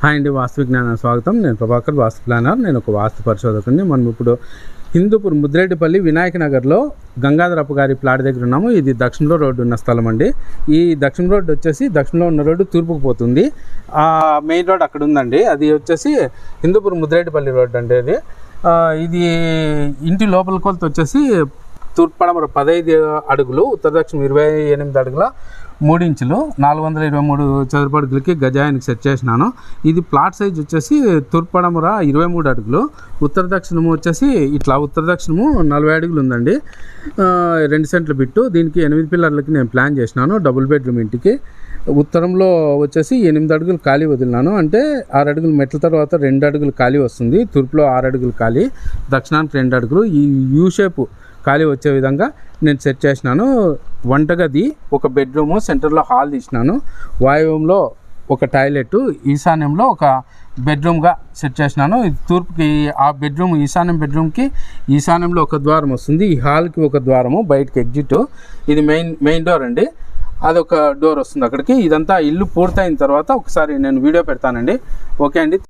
Hi అండి, వాస్తు విజ్ఞాన స్వాగతం. నేను ప్రభాకర్, వాస్తు ప్లానర్. నేను ఒక వాస్తు పరిశోధకుని. మనం ఇప్పుడు హిందూపూర్ ముద్రేటిపల్లి వినాయక నగర్లో గంగాధరప్ప గారి ప్లాట్ దగ్గర ఉన్నాము. ఇది దక్షిణలో రోడ్డు ఉన్న స్థలం అండి. ఈ దక్షిణ రోడ్డు వచ్చేసి దక్షిణలో ఉన్న రోడ్డు తూర్పుకు పోతుంది. ఆ మెయిన్ రోడ్ అక్కడ ఉందండి. అది వచ్చేసి హిందూపూర్ ముద్రేటిపల్లి రోడ్డు అండి. ఇది ఇంటి లోపల కొలత వచ్చేసి తూర్పు పడమర 15 అడుగులు, ఉత్తర దక్షిణం 28 అడుగుల 3 ఇంచులు, 423 చదరపు అడుగులకి గజాయానికి సెట్ చేసినాను. ఇది ప్లాట్ సైజ్ వచ్చేసి తూర్పు పడమర 23 అడుగులు, ఉత్తర దక్షిణము వచ్చేసి ఇట్లా ఉత్తర దక్షిణము 40 అడుగులు ఉందండి. 2 సెంట్ల బిట్టు. దీనికి 8 పిల్లర్లకి నేను ప్లాన్ చేసినాను. డబుల్ బెడ్రూమ్ ఇంటికి ఉత్తరంలో వచ్చేసి 8 అడుగులు ఖాళీ వదిలినాను. అంటే 6 అడుగులు మెట్ల తర్వాత 2 అడుగులు ఖాళీ వస్తుంది. తూర్పులో 6 అడుగులు ఖాళీ, దక్షిణానికి 2 అడుగులు. ఈ యూ షేప్ ఖాళీ వచ్చే విధంగా నేను సెట్ చేసినాను. వంటగది, ఒక బెడ్రూము, సెంటర్లో హాల్ తీసినాను. వాయువ్యంలో ఒక టాయిలెట్, ఈశాన్యంలో ఒక బెడ్రూమ్గా సెట్ చేసినాను. ఇది తూర్పుకి ఆ బెడ్రూమ్, ఈశాన్యం ఈశాన్యంలో ఒక ద్వారం వస్తుంది. ఈ హాల్కి ఒక ద్వారము, బయటకి ఎగ్జిట్. ఇది మెయిన్ డోర్ అండి. అదొక డోర్ వస్తుంది అక్కడికి. ఇదంతా ఇల్లు పూర్తయిన తర్వాత ఒకసారి నేను వీడియో పెడతానండి. ఓకే అండి.